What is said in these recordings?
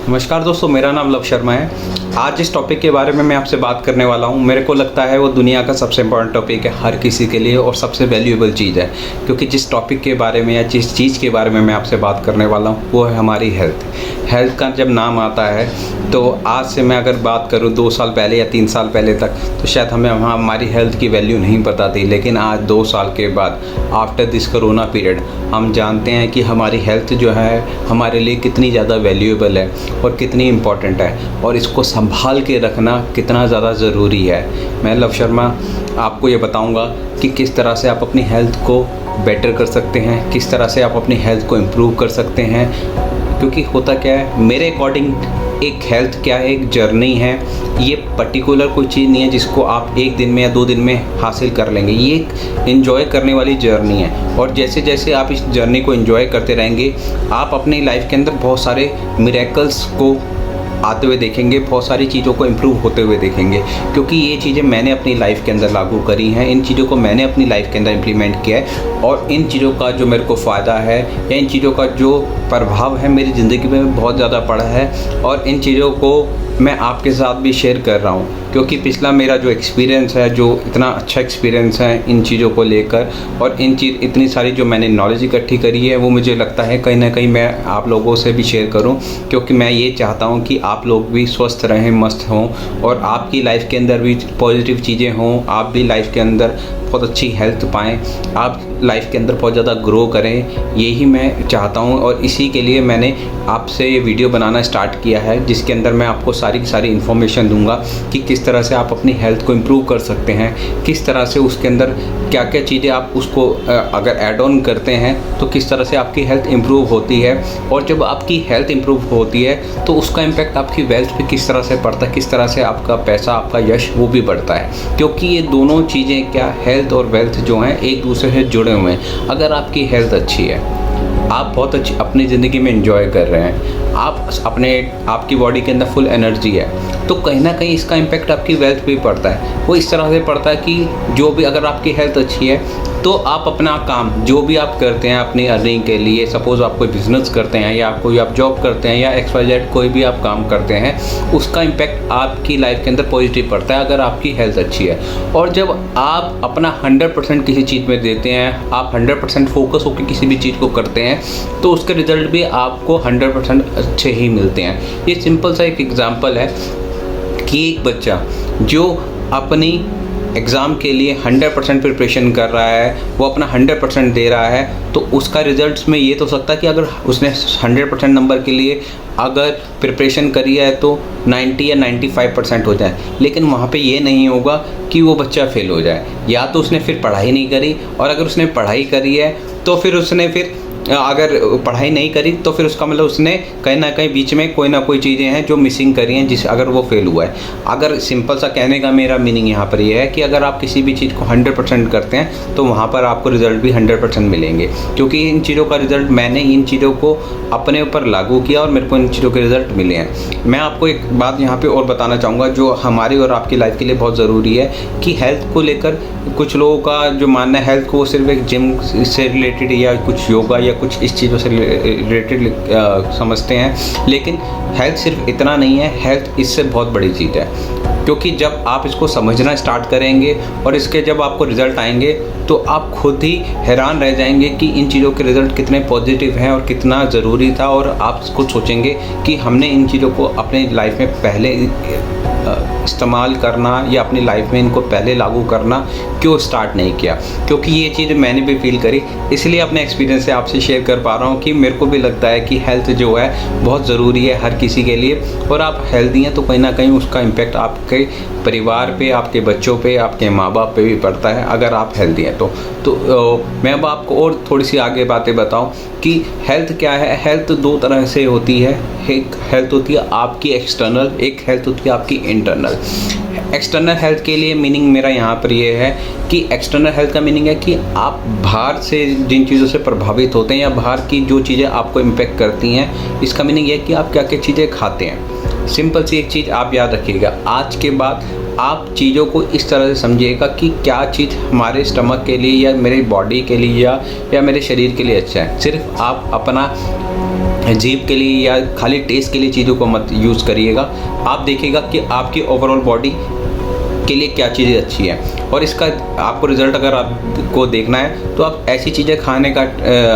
नमस्कार दोस्तों, मेरा नाम लव शर्मा है। आज जिस टॉपिक के बारे में मैं आपसे बात करने वाला हूं, मेरे को लगता है वो दुनिया का सबसे इम्पोर्टेंट टॉपिक है हर किसी के लिए और सबसे वैल्यूएबल चीज़ है। क्योंकि जिस टॉपिक के बारे में या जिस चीज़ के बारे में मैं आपसे बात करने वाला हूं वो है हमारी हेल्थ। हेल्थ का जब नाम आता है तो आज से मैं अगर बात करूं 2 साल पहले या 3 साल पहले तक तो शायद हमें हमारी हेल्थ की वैल्यू नहीं पता थी। लेकिन आज 2 साल के बाद आफ्टर दिस कोरोना पीरियड हम जानते हैं कि हमारी हेल्थ जो है हमारे लिए कितनी ज़्यादा वैल्यूएबल है और कितनी इम्पॉर्टेंट है और इसको संभाल के रखना कितना ज़्यादा ज़रूरी है। मैं लव शर्मा आपको ये बताऊंगा कि किस तरह से आप अपनी हेल्थ को बेटर कर सकते हैं, किस तरह से आप अपनी हेल्थ को इम्प्रूव कर सकते हैं। क्योंकि होता क्या है, मेरे अकॉर्डिंग एक हेल्थ क्या है, एक जर्नी है। ये पर्टिकुलर कोई चीज़ नहीं है जिसको आप 1 दिन में या 2 दिन में हासिल कर लेंगे। ये एक एंजॉय करने वाली जर्नी है और जैसे जैसे आप इस जर्नी को एंजॉय करते रहेंगे आप अपनी लाइफ के अंदर बहुत सारे मिरेकल्स को आते हुए देखेंगे, बहुत सारी चीज़ों को इम्प्रूव होते हुए देखेंगे। क्योंकि ये चीज़ें मैंने अपनी लाइफ के अंदर लागू करी हैं, इन चीज़ों को मैंने अपनी लाइफ के अंदर इम्प्लीमेंट किया है और इन चीज़ों का जो मेरे को फ़ायदा है या इन चीज़ों का जो प्रभाव है मेरी ज़िंदगी में बहुत ज़्यादा पड़ा है और इन चीज़ों को मैं आपके साथ भी शेयर कर रहा हूँ। क्योंकि पिछला मेरा जो एक्सपीरियंस है, जो इतना अच्छा एक्सपीरियंस है इन चीज़ों को लेकर और इतनी सारी जो मैंने नॉलेज इकट्ठी करी है वो मुझे लगता है कहीं ना कहीं मैं आप लोगों से भी शेयर करूं। क्योंकि मैं ये चाहता हूं कि आप लोग भी स्वस्थ रहें, मस्त हों और आपकी लाइफ के अंदर भी पॉजिटिव चीज़ें हों, आप भी लाइफ के अंदर बहुत अच्छी हेल्थ पाएँ, आप लाइफ के अंदर बहुत ज़्यादा ग्रो करें, यही मैं चाहता हूँ। और इसी के लिए मैंने आपसे ये वीडियो बनाना स्टार्ट किया है जिसके अंदर मैं आपको सारी की सारी इन्फॉर्मेशन दूंगा कि किस तरह से आप अपनी हेल्थ को इम्प्रूव कर सकते हैं, किस तरह से उसके अंदर क्या क्या चीज़ें आप उसको अगर ऐड ऑन करते हैं तो किस तरह से आपकी हेल्थ इम्प्रूव होती है। और जब आपकी हेल्थ इम्प्रूव होती है तो उसका इम्पैक्ट आपकी वेल्थ पे किस तरह से पड़ता है, किस तरह से आपका पैसा, आपका यश वो भी बढ़ता है। क्योंकि ये दोनों चीज़ें क्या, हेल्थ और वेल्थ जो हैं एक दूसरे से जुड़े हुए हैं। अगर आपकी हेल्थ अच्छी है, आप बहुत अच्छी अपनी ज़िंदगी में एंजॉय कर रहे हैं, आपकी बॉडी के अंदर फुल एनर्जी है, तो कहीं ना कहीं इसका इम्पैक्ट आपकी वेल्थ पे भी पड़ता है। वो इस तरह से पड़ता है कि जो भी अगर आपकी हेल्थ अच्छी है तो आप अपना काम जो भी आप करते हैं अपनी अर्निंग के लिए, सपोज़ आप कोई बिज़नेस करते हैं या कोई आप जॉब करते हैं या XYZ कोई भी आप काम करते हैं, उसका इम्पैक्ट आपकी लाइफ के अंदर पॉजिटिव पड़ता है अगर आपकी हेल्थ अच्छी है। और जब आप अपना 100% किसी चीज़ में देते हैं, आप 100% फोकस होकर किसी भी चीज़ को करते हैं तो उसके रिज़ल्ट भी आपको 100% अच्छे ही मिलते हैं। ये सिंपल सा एक एग्ज़ाम्पल है कि एक बच्चा जो अपनी एग्ज़ाम के लिए 100% प्रिपरेशन कर रहा है, वो अपना 100% दे रहा है, तो उसका रिज़ल्ट्स में ये तो सकता है कि अगर उसने 100% नंबर के लिए अगर प्रिपरेशन करी है तो 90 या 95% हो जाए। लेकिन वहाँ पे ये नहीं होगा कि वो बच्चा फेल हो जाए। या तो उसने फिर पढ़ाई नहीं करी, और अगर उसने पढ़ाई करी है तो फिर उसने अगर पढ़ाई नहीं करी तो फिर उसका मतलब उसने कहीं ना कहीं बीच में कोई ना कोई चीज़ें हैं जो मिसिंग करी हैं, जिस अगर वो फेल हुआ है। अगर सिंपल सा कहने का मेरा मीनिंग यहाँ पर ये है कि अगर आप किसी भी चीज़ को 100% करते हैं तो वहाँ पर आपको रिज़ल्ट भी 100% मिलेंगे। क्योंकि इन चीज़ों का रिज़ल्ट मैंने इन चीज़ों को अपने ऊपर लागू किया और मेरे को इन चीज़ों के रिज़ल्ट मिले हैं। मैं आपको एक बात यहाँ पर और बताना चाहूँगा जो हमारी और आपकी लाइफ के लिए बहुत ज़रूरी है कि हेल्थ को लेकर कुछ लोगों का जो मानना है हेल्थ को सिर्फ एक जिम से रिलेटेड या कुछ योगा या कुछ इस चीज़ों से रिलेटेड समझते हैं। लेकिन हेल्थ सिर्फ इतना नहीं है, हेल्थ इससे बहुत बड़ी चीज़ है। क्योंकि जब आप इसको समझना स्टार्ट करेंगे और इसके जब आपको रिज़ल्ट आएंगे तो आप खुद ही हैरान रह जाएंगे कि इन चीज़ों के रिज़ल्ट कितने पॉजिटिव हैं और कितना ज़रूरी था। और आप खुद सोचेंगे कि हमने इन चीज़ों को अपनी लाइफ में पहले इस्तेमाल करना या अपनी लाइफ में इनको पहले लागू करना क्यों स्टार्ट नहीं किया। क्योंकि ये चीज़ मैंने भी फील करी, इसलिए अपने एक्सपीरियंस से आपसे शेयर कर पा रहा हूँ कि मेरे को भी लगता है कि हेल्थ जो है बहुत ज़रूरी है हर किसी के लिए। और आप हेल्दी हैं तो कहीं ना कहीं उसका इम्पैक्ट आपके परिवार पे, आपके बच्चों पे, आपके माँ बाप पे भी पड़ता है अगर आप हेल्दी हैं तो मैं अब आपको और थोड़ी सी आगे बातें बताऊं कि हेल्थ क्या है। हेल्थ 2 तरह से होती है, एक हेल्थ होती है आपकी एक्सटर्नल, एक हेल्थ होती है आपकी इंटरनल। एक्सटर्नल हेल्थ के लिए मीनिंग मेरा यहाँ पर ये है कि एक्सटर्नल हेल्थ का मीनिंग है कि आप बाहर से जिन चीज़ों से प्रभावित होते हैं या बाहर की जो चीज़ें आपको इम्पेक्ट करती हैं, इसका मीनिंग ये है कि आप क्या क्या चीज़ें खाते हैं। सिंपल सी एक चीज़ आप याद रखिएगा, आज के बाद आप चीज़ों को इस तरह से समझिएगा कि क्या चीज़ हमारे स्टमक के लिए या मेरी बॉडी के लिए या मेरे शरीर के लिए अच्छा है। सिर्फ आप अपना जीभ के लिए या खाली टेस्ट के लिए चीज़ों को मत यूज़ करिएगा। आप देखिएगा कि आपकी ओवरऑल बॉडी के लिए क्या चीज़ें अच्छी है, और इसका आपको रिज़ल्ट अगर आपको देखना है तो आप ऐसी चीज़ें खाने का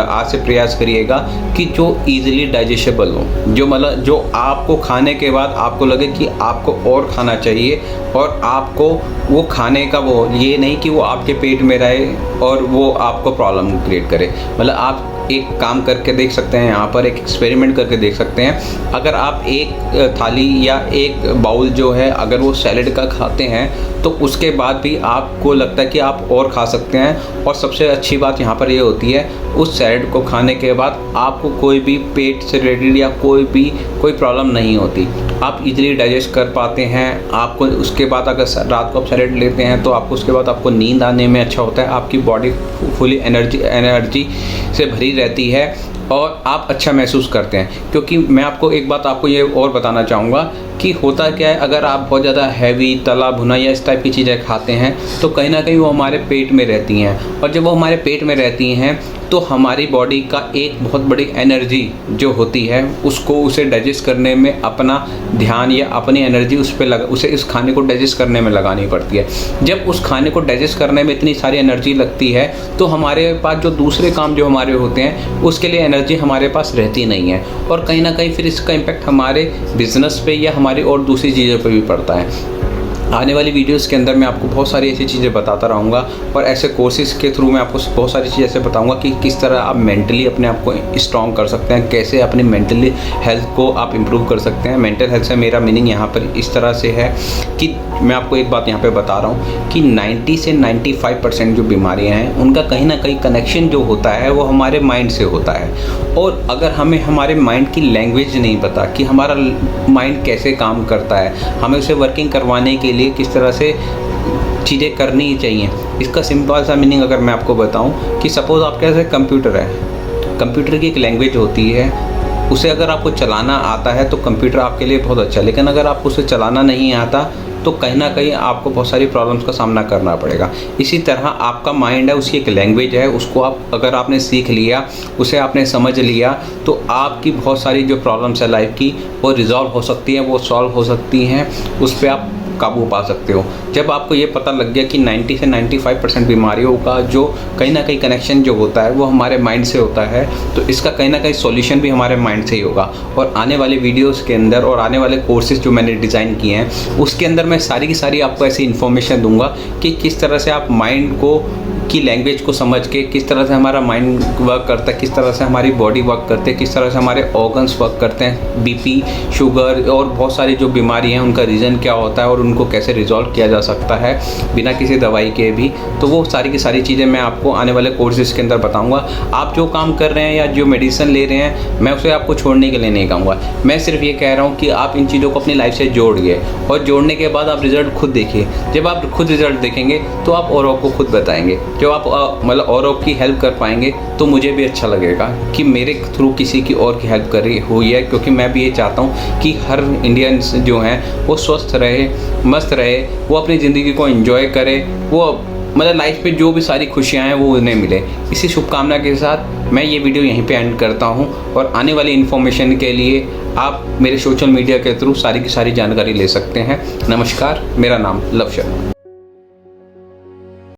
आज से प्रयास करिएगा कि जो ईज़िली डाइजेस्टेबल हो, जो मतलब जो आपको खाने के बाद आपको लगे कि आपको और खाना चाहिए, और आपको वो खाने का वो ये नहीं कि वो आपके पेट में रहे और वो आपको प्रॉब्लम क्रिएट करे। मतलब आप एक काम करके देख सकते हैं, यहाँ पर एक एक्सपेरिमेंट करके देख सकते हैं। अगर आप एक थाली या एक बाउल जो है अगर वो सैलेड का खाते हैं तो उसके बाद भी आपको लगता है कि आप और खा सकते हैं। और सबसे अच्छी बात यहाँ पर ये होती है, उस सैलेड को खाने के बाद आपको कोई भी पेट से रिलेटेड या कोई प्रॉब्लम नहीं होती, आप इजीली डाइजेस्ट कर पाते हैं। आपको उसके बाद अगर रात को आप सैलेड लेते हैं तो आपको उसके बाद आपको नींद आने में अच्छा होता है, आपकी बॉडी फुली एनर्जी से भरी रहती है और आप अच्छा महसूस करते हैं। क्योंकि मैं आपको एक बात आपको ये और बताना चाहूँगा कि होता क्या है, अगर आप बहुत ज़्यादा हैवी तला भुना या इस टाइप की चीज़ें खाते हैं तो कहीं ना कहीं वो हमारे पेट में रहती हैं, और जब वो हमारे पेट में रहती हैं तो हमारी बॉडी का एक बहुत बड़ी एनर्जी जो होती है उसे डाइजेस्ट करने में अपना ध्यान या अपनी एनर्जी उसे इस खाने को डाइजेस्ट करने में लगानी पड़ती है। जब उस खाने को डाइजेस्ट करने में इतनी सारी एनर्जी लगती है तो हमारे पास जो दूसरे काम जो हमारे होते हैं उसके लिए एनर्जी हमारे पास रहती नहीं है, और कहीं ना कहीं फिर इसका इम्पैक्ट हमारे बिजनेस पे या हमारी और दूसरी चीज़ों पे भी पड़ता है। आने वाली वीडियोस के अंदर मैं आपको बहुत सारी ऐसी चीज़ें बताता रहूँगा, और ऐसे कोर्सेज़ के थ्रू मैं आपको बहुत सारी चीज़ें ऐसे बताऊँगा कि किस तरह आप मेंटली अपने आप को स्ट्रॉन्ग कर सकते हैं, कैसे अपनी मेंटली हेल्थ को आप इम्प्रूव कर सकते हैं। मेंटल हेल्थ से मेरा मीनिंग यहाँ पर इस तरह से है कि मैं आपको एक बात यहाँ पर बता रहा हूँ कि 90 से 95% जो बीमारियाँ हैं उनका कहीं ना कहीं कनेक्शन जो होता है वो हमारे माइंड से होता है। और अगर हमें हमारे माइंड की लैंग्वेज नहीं पता कि हमारा माइंड कैसे काम करता है, हमें उसे वर्किंग करवाने के लिए किस तरह से चीज़ें करनी चाहिए, इसका सिंपल सा मीनिंग अगर मैं आपको बताऊं कि सपोज़ आपके पास एक कंप्यूटर है, कंप्यूटर की एक लैंग्वेज होती है, उसे अगर आपको चलाना आता है तो कंप्यूटर आपके लिए बहुत अच्छा है। लेकिन अगर आपको उसे चलाना नहीं आता तो कहीं ना कहीं आपको बहुत सारी प्रॉब्लम्स का सामना करना पड़ेगा। इसी तरह आपका माइंड है, उसकी एक लैंग्वेज है, उसको अगर आपने सीख लिया, उसे आपने समझ लिया तो आपकी बहुत सारी जो प्रॉब्लम्स है लाइफ की वो रिजॉल्व हो सकती हैं, वो सॉल्व हो सकती हैं, उस पर आप काबू पा सकते हो। जब आपको ये पता लग गया कि 90 से 95% बीमारियों का जो कहीं ना कहीं कनेक्शन जो होता है वो हमारे माइंड से होता है, तो इसका कहीं ना कहीं सॉल्यूशन भी हमारे माइंड से ही होगा। और आने वाले वीडियोस के अंदर और आने वाले कोर्सेज जो मैंने डिज़ाइन किए हैं उसके अंदर मैं सारी की सारी आपको ऐसी इन्फॉर्मेशन दूंगा कि किस तरह से आप माइंड को की लैंग्वेज को समझ के किस तरह से हमारा माइंड वर्क करता है, किस तरह से हमारी बॉडी वर्क करते हैं, किस तरह से हमारे ऑर्गन्स वर्क करते हैं, बीपी, शुगर और बहुत सारी जो बीमारी हैं उनका रीज़न क्या होता है और उनको कैसे रिजॉल्व किया जा सकता है बिना किसी दवाई के भी। तो वो सारी की सारी चीज़ें मैं आपको आने वाले कोर्सेज के अंदर बताऊँगा। आप जो काम कर रहे हैं या जो मेडिसिन ले रहे हैं मैं उसे आपको छोड़ने के लिए नहीं कहूँगा, मैं सिर्फ ये कह रहा हूँ कि आप इन चीज़ों को अपनी लाइफ से जोड़िए, और जोड़ने के बाद आप रिज़ल्ट खुद देखिए। जब आप खुद रिज़ल्ट देखेंगे तो आप औरों को खुद बताएंगे। जब आप मतलब औरों की हेल्प कर पाएंगे तो मुझे भी अच्छा लगेगा कि मेरे थ्रू किसी की और की हेल्प करी हुई है, क्योंकि मैं भी ये चाहता हूँ कि हर इंडियंस जो हैं वो स्वस्थ रहे, मस्त रहे, वो अपनी ज़िंदगी को एंजॉय करे, वो मतलब लाइफ में जो भी सारी खुशियाँ हैं वो उन्हें मिले। इसी शुभकामना के साथ मैं ये वीडियो यहीं पे एंड करता हूँ, और आने वाली इन्फॉर्मेशन के लिए आप मेरे सोशल मीडिया के थ्रू सारी की सारी जानकारी ले सकते हैं। नमस्कार, मेरा नाम लव शर्मा।